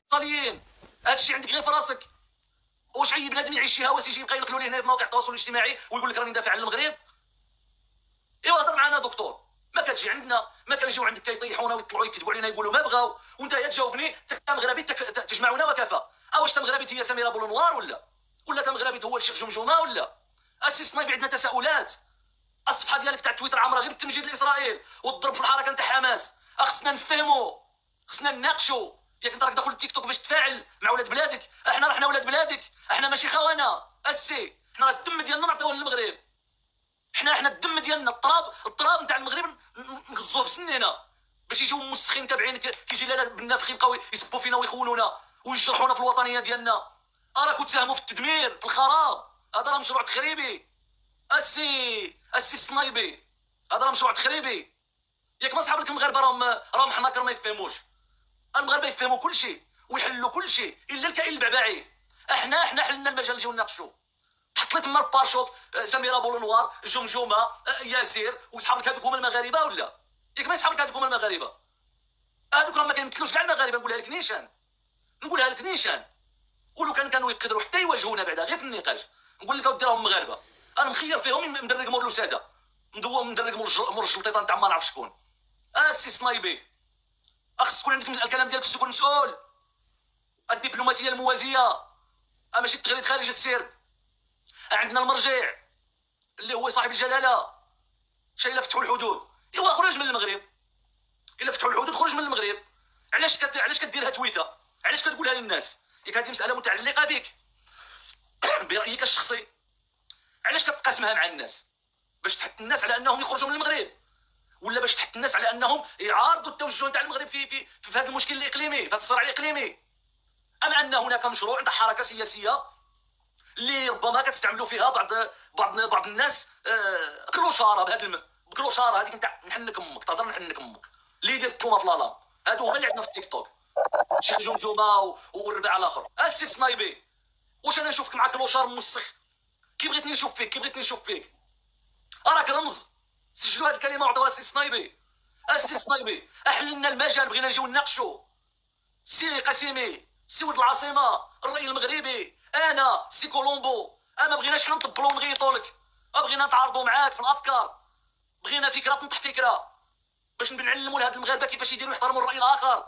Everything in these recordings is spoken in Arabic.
اتصاليين. هذا الشيء عندك غير في راسك. واش اي بنادم يعيش شي هوس يجي يبقى ينقلوا ليه هنا في مواقع التواصل الاجتماعي ويقول لك راني ندافع على المغرب؟ ايوا هضر معنا دكتور. ما كتجي عندنا، ما كنجيو عندك كيطيحونا ويطلعوا يكذبوا علينا يقولوا ما بغاو، وانت يا تجاوبني مغربي تجمعنا وكفى. واش تمغربي هي سميره بولونوار ولا تمغربي هو الشيخ جمجمه ولا السي صنايبي؟ عندنا تساؤلات. الصفحه ديالك تاع تويتر عامره غير بالتمجيد لاسرائيل والضرب في الحركه نتاع حماس. خصنا نفهموا، خصنا نناقشوا. ياك انت راك داخل التيك توك باش تفاعل مع ولاد بلادك، احنا ولاد بلادك، احنا ماشي خونه. السي احنا راه الدم ديالنا نعطيوه للمغرب. احنا الدم ديالنا التراب نتاع المغرب نغزوه بسنينا باش يجيو مسخين تابعين كيجي لاله بالنافخ يبقاو يسبوا فينا ويخونونا ويجرحونا في الوطنيه ديالنا. راكم تساهموا في التدمير، في الخراب. هذا راه مشروع تخريبي. السي الصنايبي، هذا راه مشروع تخريبي. ياك ما صحاب لك المغاربه راهم حناكر ما يفهموش. المغاربه يفهموا كل شيء ويحلوا كل شيء الا الكائن البعبعي. احنا حلنا المجال نجيو نناقشوا. تحط لي تما البارشوت سميره بولونوار جمجمه ياسير وصحاب لك هذوك هما المغاربه ولا؟ ياك ما يصحاب لك هذوك هما المغاربه. هذوك راه ما كيمثلوش كاع المغاربه. نقولها لك نيشان. ولو كانوا يقدروا حتى يواجهونا بعدا غير في النقاش نقول لك اودي راهم مغاربه. انا مخير فيهم مدرق مور الوساده، مدرق مور الجلطيطان تاع ما نعرف شكون. السي صنايبي خص تكون عندك الكلام ديالك، خص تكون مسؤول. الدبلوماسيه الموازيه ماشي التغريد خارج السرب. عندنا المرجع اللي هو صاحب الجلاله. شي الا فتحوا الحدود ايوا خرج من المغرب. الا فتحوا الحدود خرج من المغرب. علاش كديرها تويته؟ علاش كتقولها للناس؟ ياك هذه مساله متعلقه بك برايك الشخصي. علاش كتقاسمها مع الناس؟ باش تحث الناس على انهم يخرجوا من المغرب، ولا باش تحث الناس على انهم يعارضوا التوجه نتاع المغرب في هذا المشكل الاقليمي، في هذا الصراع الاقليمي؟ ام ان هناك مشروع عند حركه سياسيه اللي ربما كتستعملوا فيها بعض الناس كلوشاره بكلوشاره هذيك نتاع نحنك امك، تهضر نحنك امك اللي يدير التومه في لالام. هادو هما اللي عندنا في التيك توك، شي جمجمه والربع الاخر. السي صنايبي واش انا نشوفك مع كلوشار موسخ؟ كي بغيتني نشوف فيك راك رمز. سجلوا هذه الكلمه وعطوها السي صنايبي. السي صنايبي احللنا المجال، بغينا نجيو نناقشوا. سي قاسمي، سي ولد العاصمه، الرأي المغربي، انا سي كولومبو. ما بغيناش حنا نطبلوا ونغيطوا لك، بغينا نتعارضوا معاك في الافكار. بغينا فكره تنطح فكره باش نعلموا لهاد المغاربه كيفاش يديروا يحترموا الراي الاخر.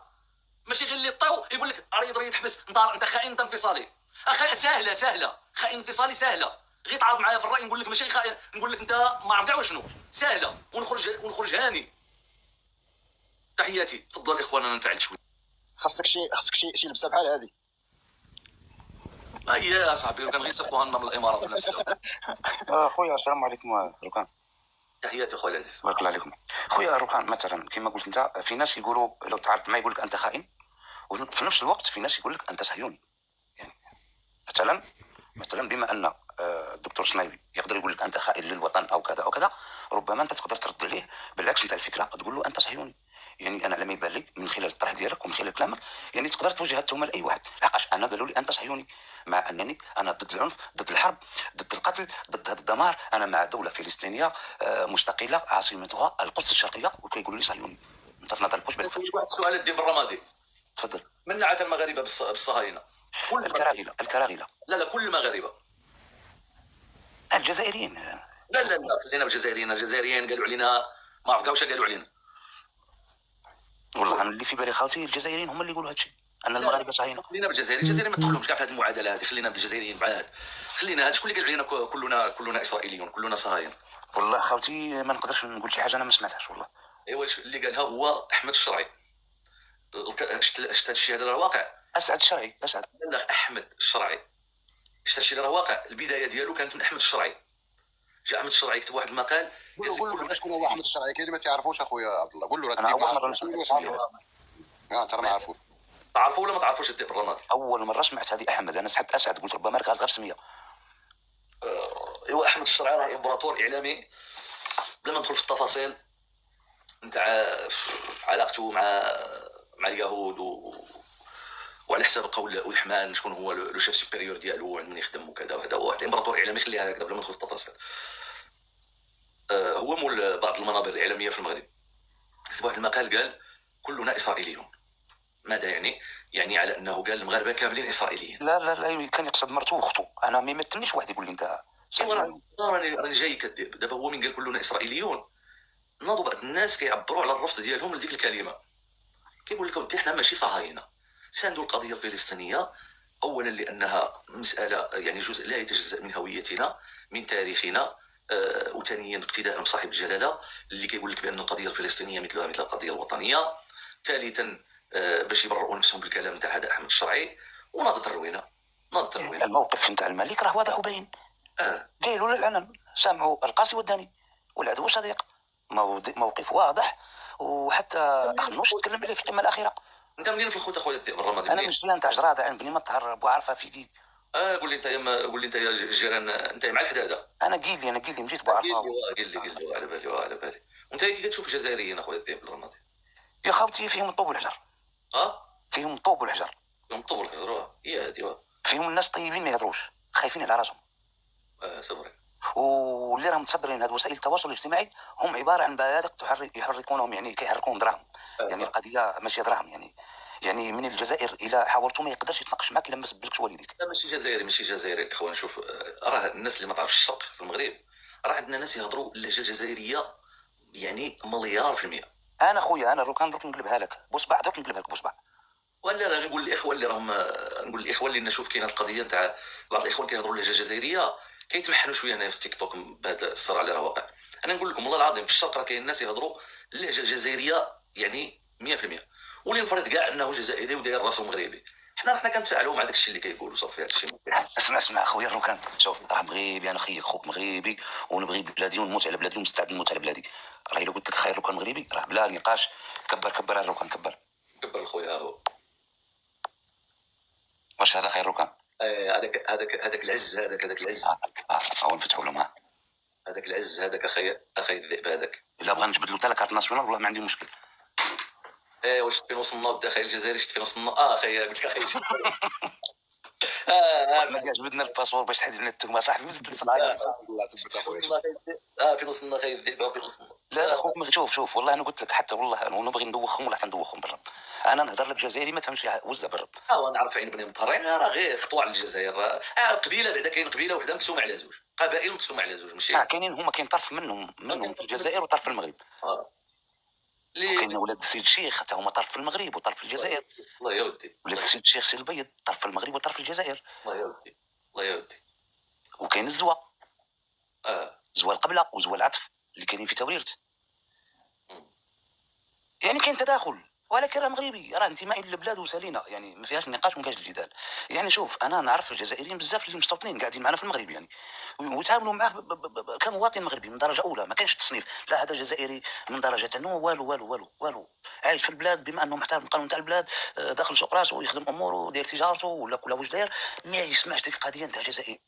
ماشي غير اللي طيو يقول لك ريض حبس انت خائن، انت انفصالي. اخي سهله خائن انفصالي سهله. غير تعارض معايا في الراي نقول لك ماشي خائن، نقول لك انت ما عرف كاع شنو. سهله ونخرج هاني. تحياتي. تفضل الاخوان انا نفعل شويه. خاصك شي لبسه بحال هذه. يا صاحبي لو كان غير يصيفطوها لنا من الامارات ولا خويا السلام عليكم ركان. تحياتي خويا العزيز. بارك الله عليكم خويا ركان. مثلا كما قلت انت، في ناس يقولوا لو تعرضت معي يقول لك انت خائن، وفي نفس الوقت في ناس يقول لك انت صهيوني. يعني مثلا بما ان الدكتور صنايبي يقدر يقول لك انت خائن للوطن او كذا او كذا، ربما انت تقدر ترد عليه بالعكس نتاع الفكره، تقول له انت صهيوني. يعني انا على ما يبان لي من خلال الطرح ديالك ومن خلال كلامك، يعني تقدر توجه التهمه لاي واحد. لحقاش انا قالوا لي انت صهيوني، مع انني انا ضد العنف، ضد الحرب، ضد القتل، ضد هذا الدمار. انا مع دوله فلسطينيه مستقله عاصمتها القدس الشرقيه، وكيقولوا لي صهيوني. انت في نظرك واش بان؟ واحد السؤال ديال بالرمادي. تفضل. من نعت المغاربه بالصهاينه؟ كل الكراغله. لا كل المغاربه. الجزائريين. لا خلينا بالجزائريين. الجزائريين قالوا علينا ما عرف كاع واش قالوا علينا. والله انا اللي في بالي خالتي الجزائريين هما اللي يقولوا هادشي، ان المغاربه صهاينه. خلينا بالجزائريين. الجزائريين ما تدخلهمش كاع في هذه المعادله هذه. خلينا بالجزائريين بعاد. خلينا هذا شكون اللي قال علينا كلنا اسرائيليون، كلنا صهاينه؟ والله خالتي ما نقدرش نقول شي حاجه انا ما سمعتهاش والله. ايوا اللي قالها هو احمد الشرعي. شفت هذا الشيء هذا راه واقع. اسعد الشرعي. لا احمد الشرعي. شفت هذا الشيء راه واقع. البدايه ديالو كانت من احمد الشرعي. جاء احمد الشرعي كتب واحد المقال. قول له شكون هو احمد الشرعي. كاين اللي ما تعرفوش اخويا عبد الله. قول له انا اول مره نسمع. ترى ما عرفوش. تعرفوا ولا ما تعرفوش الديب الرمادي؟ اول مره سمعت هذه احمد. انا سحبت اسعد قلت ربما غير سميه. ايوا احمد الشرعي راه امبراطور اعلامي. بلا ما ندخل في التفاصيل نتاع علاقته مع اليهود وعلى حساب قول ويحمان شكون هو لو شيف سوبيريور ديالو وعند من يخدم وكذا. وهذا واحد امبراطور اعلامي. خليها هكذا بلا ما ندخل في التفاصيل. هو مول بعض المنابر الاعلاميه في المغرب. كتب واحد المقال قال كلنا اسرائيليون. ماذا يعني؟ يعني على انه قال المغاربه كاملين اسرائيليين. لا لا لا، كان يقصد مرته واخته. انا ما يمثلنيش واحد يقول لي انت ايوا صهيوني. راني جاي كذب. دابا هو من قال كلنا اسرائيليون، ناضوا بعض الناس كيعبروا على الرفض ديالهم لديك الكلمه. كيقول لك ودي حنا ماشي صهاينه، ساندوا القضيه الفلسطينيه اولا لانها مساله يعني جزء لا يتجزا من هويتنا، من تاريخنا، وثانيا اقتداء بصاحب الجلاله اللي كيقول لك بان القضيه الفلسطينيه مثلها مثل القضيه الوطنيه. ثالثا باش يبرئوا نفسهم بالكلام نتاع هذا احمد الشرعي. وناضت الروينه، ناضت الروينه. الموقف نتاع الملك راه واضح وباين. قالوا للعلن سامعوا القاسي والداني والعدو صديق. موقف واضح، وحتى اخنوش تكلم عليه في القمه الاخيره. انت منين في الخوت اخويا الذئب الرمادي؟ انا من جيران تاع جراده، عند بني مطهر بوعرفه في كي. قول لي انت قول لي انت يا الجيران، انت مع الحداده. انا قيلي مجيت بوعرفه. قل لي على بالي على بالي. وانت كي كتشوف الجزائريين اخويا الذئب الرمادي؟ يا خاوتي فيهم الطوب والحجر. فيهم الطوب والحجر. يوم طول الحجر. هي هذه. فيهم الناس طيبين ما يهضروش، خايفين على راسهم. سفري. واللي راهم متصدرين هذه وسائل التواصل الاجتماعي هم عباره عن بيادق يحركونهم، يعني كيحركون دراهم. يعني القضيه ماشي دراهم. يعني من الجزائر الى حاولتو ما يقدرش يتناقش معك الا ما سبلكش والديك. لا ماشي جزائري الاخوان. شوف، راه الناس اللي ما تعرفش الشرق في المغرب، راه عندنا ناس يهضروا اللهجه الجزائريه يعني مليار في المية. انا خويا انا كان درك نقلبها لك بصبع، درك نقلبها لك بصبع. ولا لا نقول للاخوه اللي راهم، نقول للاخوه اللي نشوف كاين هذه القضيه تاع بعض الاخوان كيهضروا اللهجه الجزائريه كيتمحنوا شويه هنا في التيك توك بهذا الصراع اللي راه واقع. انا نقول لكم والله العظيم في الشرق راه كاين ناس يهضروا اللهجه الجزائريه يعني 100%، واللي نفرض كاع انه جزائري وداير راسه مغربي. حنا كنتفاعلوا مع داك الشيء اللي كيقولوا صافي. هذا الشيء اسمع خويا الروكان، شوف راه مغربي، انا خيك خوك مغربي ونبغي بلادي ونموت على بلادي ومستعد نموت على بلادي. راه الا قلت لك خير روكان مغربي راه بلا نقاش. كبر الروكان كبر الخويا. هو واش هذا خير روكان؟ هذاك العز، هذاك العز. هو نفتحوا له معاه هذاك العز، هذاك اخي الذئب هذاك. الا بغا نجبد له كارت ناسيونال والله ما عندي مشكل. واش فين وصلنا بدا اخي الجزائري؟ شفت فين وصلنا؟ اخي قلت لك اخي ما كاش بدنا الباسبور باش تحيد لنا التهمه صاحبي. الله تبت اخويا. فين وصلنا اخي الذئب؟ فين وصلنا؟ لا اخوك شوف والله انا قلت لك حتى والله نبغي ندوخهم ولا حندوخهم بالرب. انا نهضر لك جزائري ما تفهمش وزه بالرب. نعرف عين بني مطهرين راه غير خطوه على الجزائر. قبيله بعدا كاين قبيله وحده مقسومه على زوج، قبائل مقسومه على زوج ماشي. كاينين هما كاين طرف منهم في الجزائر وطرف في المغرب. كاين ولاد السيد الشيخ حتى هما طرف في المغرب وطرف في الجزائر. الله يا ودي. ولاد السيد الشيخ سي البيض طرف في المغرب وطرف في الجزائر. الله يا ودي. الله يا ودي. وكاين الزوا. زوا القبله وزوا العطف اللي كاينين في توريرت. يعني كاين تداخل، ولكن راه مغربي، راه انتمائي للبلاد وسالينا، يعني ما فيهاش نقاش وما فيهاش الجدال. يعني شوف انا نعرف الجزائريين بزاف اللي مستوطنين قاعدين معنا في المغرب، يعني ويتعاملوا معاه كمواطن مغربي من درجه اولى. ما كانش تصنيف لا هذا جزائري من درجه ثانيه والو والو والو والو. عايش في البلاد بما انه محترم القانون تاع البلاد، داخل سوق راسه ويخدم اموره وداير تجارته ولا واش داير. ما يسمعش ديك القضيه نتاع الجزائر.